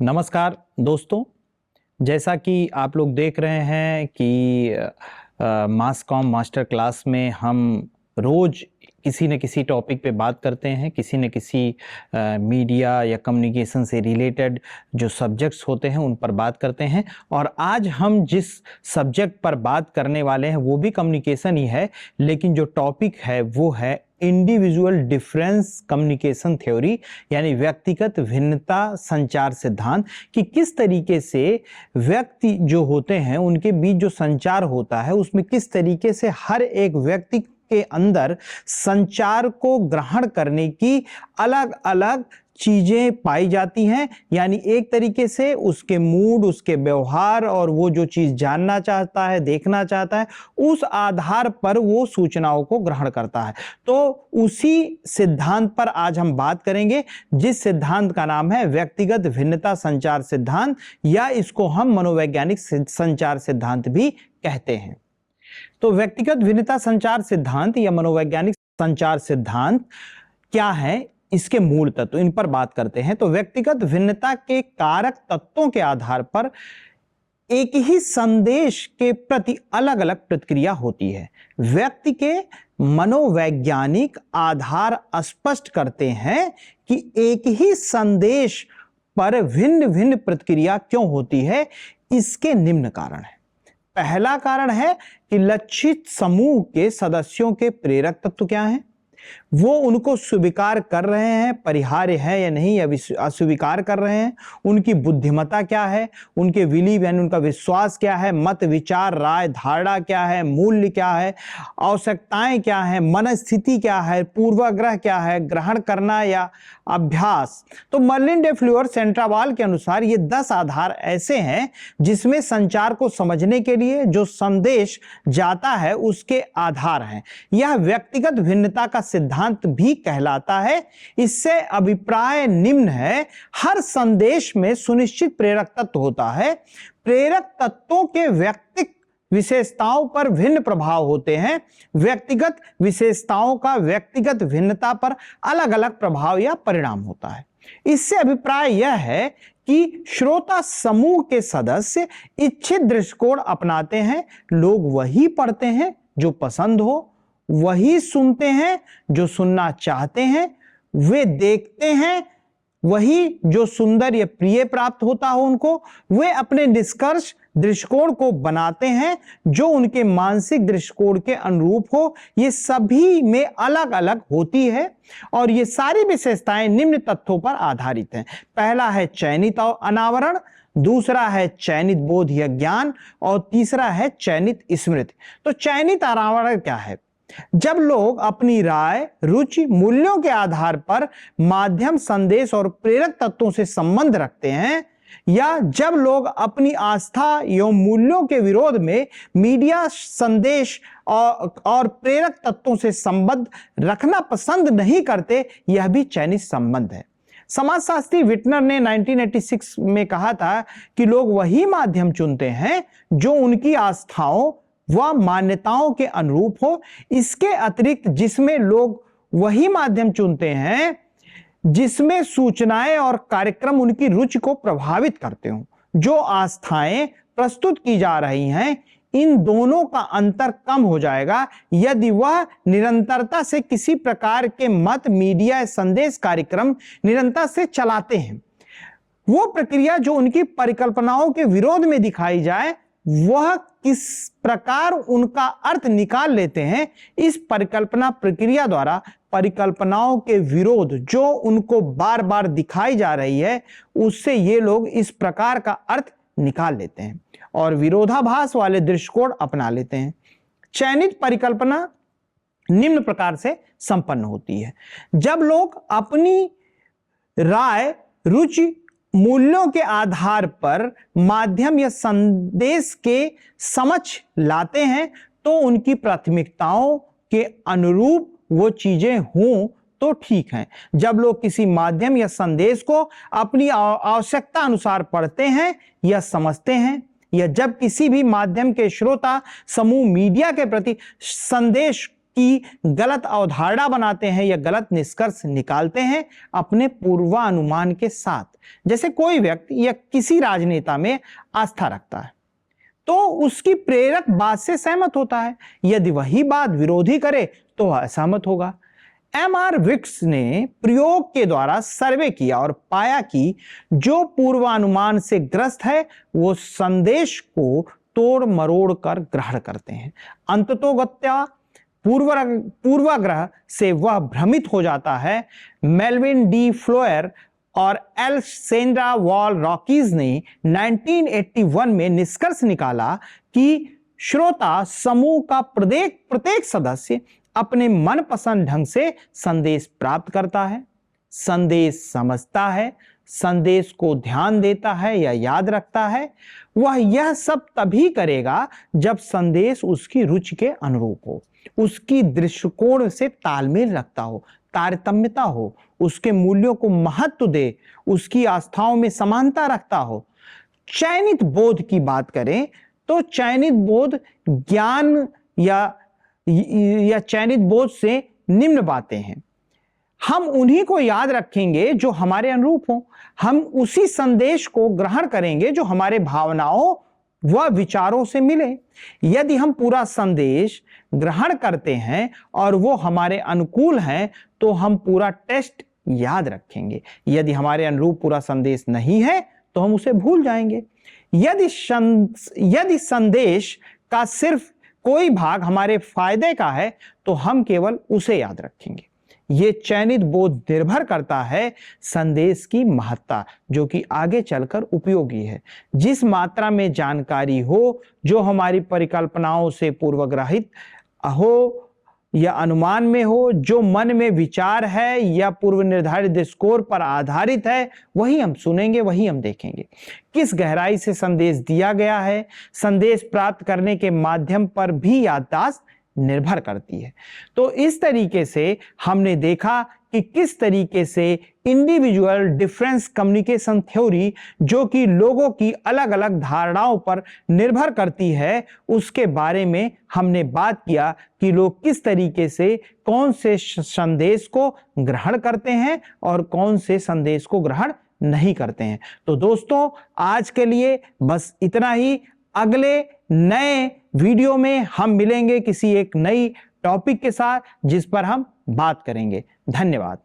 नमस्कार दोस्तों, जैसा कि आप लोग देख रहे हैं कि मास कॉम मास्टर क्लास में हम रोज किसी न किसी टॉपिक पे बात करते हैं, किसी न किसी मीडिया या कम्युनिकेशन से रिलेटेड जो सब्जेक्ट्स होते हैं उन पर बात करते हैं। और आज हम जिस सब्जेक्ट पर बात करने वाले हैं वो भी कम्युनिकेशन ही है, लेकिन जो टॉपिक है वो है इंडिविजुअल डिफरेंस कम्युनिकेशन थ्योरी, यानी व्यक्तिगत भिन्नता संचार सिद्धांत। कि किस तरीके से व्यक्ति जो होते हैं उनके बीच जो संचार होता है उसमें किस तरीके से हर एक व्यक्ति के अंदर संचार को ग्रहण करने की अलग अलग चीजें पाई जाती हैं। यानी एक तरीके से उसके मूड, उसके व्यवहार और वो जो चीज जानना चाहता है, देखना चाहता है, उस आधार पर वो सूचनाओं को ग्रहण करता है। तो उसी सिद्धांत पर आज हम बात करेंगे, जिस सिद्धांत का नाम है व्यक्तिगत भिन्नता संचार सिद्धांत, या इसको हम मनोवैज्ञानिक संचार सिद्धांत भी कहते हैं। तो व्यक्तिगत भिन्नता संचार सिद्धांत या मनोवैज्ञानिक संचार सिद्धांत क्या है, इसके मूल तत्व, इन पर बात करते हैं। तो व्यक्तिगत भिन्नता के कारक तत्वों के आधार पर एक ही संदेश के प्रति अलग अलग प्रतिक्रिया होती है। व्यक्ति के मनोवैज्ञानिक आधार स्पष्ट करते हैं कि एक ही संदेश पर भिन्न भिन्न प्रतिक्रिया क्यों होती है। इसके निम्न कारण है। पहला कारण है कि लक्षित समूह के सदस्यों के प्रेरक तत्व क्या हैं, वो उनको स्वीकार कर रहे हैं, परिहार्य है या नहीं, या अस्वीकार कर रहे हैं। उनकी बुद्धिमत्ता क्या है, उनके बिलीव यानी उनका विश्वास क्या है, मत विचार राय धारणा क्या है, मूल्य क्या है, आवश्यकताएं क्या है, मनस्थिति क्या है, पूर्वाग्रह क्या है, ग्रहण करना या अभ्यास। तो मर्लिन डे फ्लूअर सेंट्रावाल के अनुसार ये 10 आधार ऐसे हैं जिसमें संचार को समझने के लिए जो संदेश जाता है उसके आधार हैं। यह व्यक्तिगत भिन्नता का सिद्धांत भी कहलाता है। इससे अभिप्राय निम्न है, हर संदेश में सुनिश्चित प्रेरक तत्व होता है। प्रेरक तत्वों के व्यक्तिगत विशेषताओं पर भिन्न प्रभाव होते हैं। व्यक्तिगत विशेषताओं का व्यक्तिगत भिन्नता पर अलग अलग प्रभाव या परिणाम होता है। इससे अभिप्राय यह है कि श्रोता समूह के सदस्य इच्छित दृष्टिकोण अपनाते हैं। लोग वही पढ़ते हैं जो पसंद हो, वही सुनते हैं जो सुनना चाहते हैं, वे देखते हैं वही जो सुंदर या प्रिय प्राप्त होता हो उनको, वे अपने निष्कर्ष दृष्टिकोण को बनाते हैं जो उनके मानसिक दृष्टिकोण के अनुरूप हो। ये सभी में अलग अलग होती है और ये सारी विशेषताएं निम्न तथ्यों पर आधारित हैं। पहला है चयनित और अनावरण, दूसरा है चयनित बोध या ज्ञान, और तीसरा है चयनित स्मृति। तो चयनित अनावरण क्या है? जब लोग अपनी राय, रुचि, मूल्यों के आधार पर माध्यम, संदेश और प्रेरक तत्वों से संबंध रखते हैं, या जब लोग अपनी आस्था एवं मूल्यों के विरोध में मीडिया, संदेश और प्रेरक तत्वों से संबंध रखना पसंद नहीं करते, यह भी चयनित संबंध है। समाजशास्त्री विटनर ने 1986 में कहा था कि लोग वही माध्यम चुनते हैं जो उनकी आस्थाओं व मान्यताओं के अनुरूप हो। इसके अतिरिक्त जिसमें लोग वही माध्यम चुनते हैं जिसमें सूचनाएं और कार्यक्रम उनकी रुचि को प्रभावित करते हों। जो आस्थाएं प्रस्तुत की जा रही हैं, इन दोनों का अंतर कम हो जाएगा यदि वह निरंतरता से किसी प्रकार के मत, मीडिया, संदेश, कार्यक्रम निरंतर से चलाते हैं। वो प्रक्रिया जो उनकी परिकल्पनाओं के विरोध में दिखाई जाए, वह किस प्रकार उनका अर्थ निकाल लेते हैं। इस परिकल्पना प्रक्रिया द्वारा परिकल्पनाओं के विरोध जो उनको बार बार दिखाई जा रही है, उससे ये लोग इस प्रकार का अर्थ निकाल लेते हैं और विरोधाभास वाले दृष्टिकोण अपना लेते हैं। चयनित परिकल्पना निम्न प्रकार से संपन्न होती है। जब लोग अपनी राय, रुचि, मूल्यों के आधार पर माध्यम या संदेश के समक्ष लाते हैं, तो उनकी प्राथमिकताओं के अनुरूप वो चीजें हों तो ठीक हैं। जब लोग किसी माध्यम या संदेश को अपनी आवश्यकता अनुसार पढ़ते हैं या समझते हैं, या जब किसी भी माध्यम के श्रोता समूह मीडिया के प्रति संदेश की गलत अवधारणा बनाते हैं या गलत निष्कर्ष निकालते हैं अपने पूर्वानुमान के साथ। जैसे कोई व्यक्ति या किसी राजनेता में आस्था रखता है तो उसकी प्रेरक बात से सहमत होता है, यदि वही बात विरोधी करे तो असहमत होगा। एमआर विक्स ने प्रयोग के द्वारा सर्वे किया और पाया कि जो पूर्वानुमान से ग्रस्त है वो संदेश को तोड़ मरोड़ कर ग्रहण करते हैं। अंततोगत्या पूर्वाग्रह से वह भ्रमित हो जाता है। मेल्विन डी फ्लोयर और एल्सेंड्रा वॉल रॉकीज ने 1981 में निष्कर्ष निकाला कि श्रोता समूह का प्रत्येक सदस्य अपने मनपसंद ढंग से संदेश प्राप्त करता है, संदेश समझता है, संदेश को ध्यान देता है या याद रखता है। वह यह सब तभी करेगा जब संदेश उसकी रुचि के अनुरूप हो, उसकी दृष्टिकोण से तालमेल रखता हो, तारतम्यता हो, उसके मूल्यों को महत्व दे, उसकी आस्थाओं में समानता रखता हो। चयनित बोध की बात करें तो चयनित बोध ज्ञान या चयनित बोध से निम्न बातें हैं। हम उन्हीं को याद रखेंगे जो हमारे अनुरूप हो, हम उसी संदेश को ग्रहण करेंगे जो हमारे भावनाओं व विचारों से मिले। यदि हम पूरा संदेश ग्रहण करते हैं और वो हमारे अनुकूल हैं तो हम पूरा टेस्ट याद रखेंगे। यदि हमारे अनुरूप पूरा संदेश नहीं है तो हम उसे भूल जाएंगे। यदि संदेश का सिर्फ कोई भाग हमारे फायदे का है तो हम केवल उसे याद रखेंगे। ये चयनित बोध निर्भर करता है संदेश की महत्ता, जो कि आगे चलकर उपयोगी है। जिस मात्रा में जानकारी हो जो हमारी परिकल्पनाओं से पूर्वग्रहित हो या अनुमान में हो, जो मन में विचार है या पूर्व निर्धारित स्कोर पर आधारित है, वही हम सुनेंगे, वही हम देखेंगे। किस गहराई से संदेश दिया गया है, संदेश प्राप्त करने के माध्यम पर भी याददाश्त निर्भर करती है। तो इस तरीके से हमने देखा कि किस तरीके से इंडिविजुअल डिफरेंस कम्युनिकेशन थ्योरी, जो कि लोगों की अलग अलग धारणाओं पर निर्भर करती है, उसके बारे में हमने बात किया कि लोग किस तरीके से कौन से संदेश को ग्रहण करते हैं और कौन से संदेश को ग्रहण नहीं करते हैं। तो दोस्तों, आज के लिए बस इतना ही। अगले नए वीडियो में हम मिलेंगे किसी एक नई टॉपिक के साथ जिस पर हम बात करेंगे। धन्यवाद।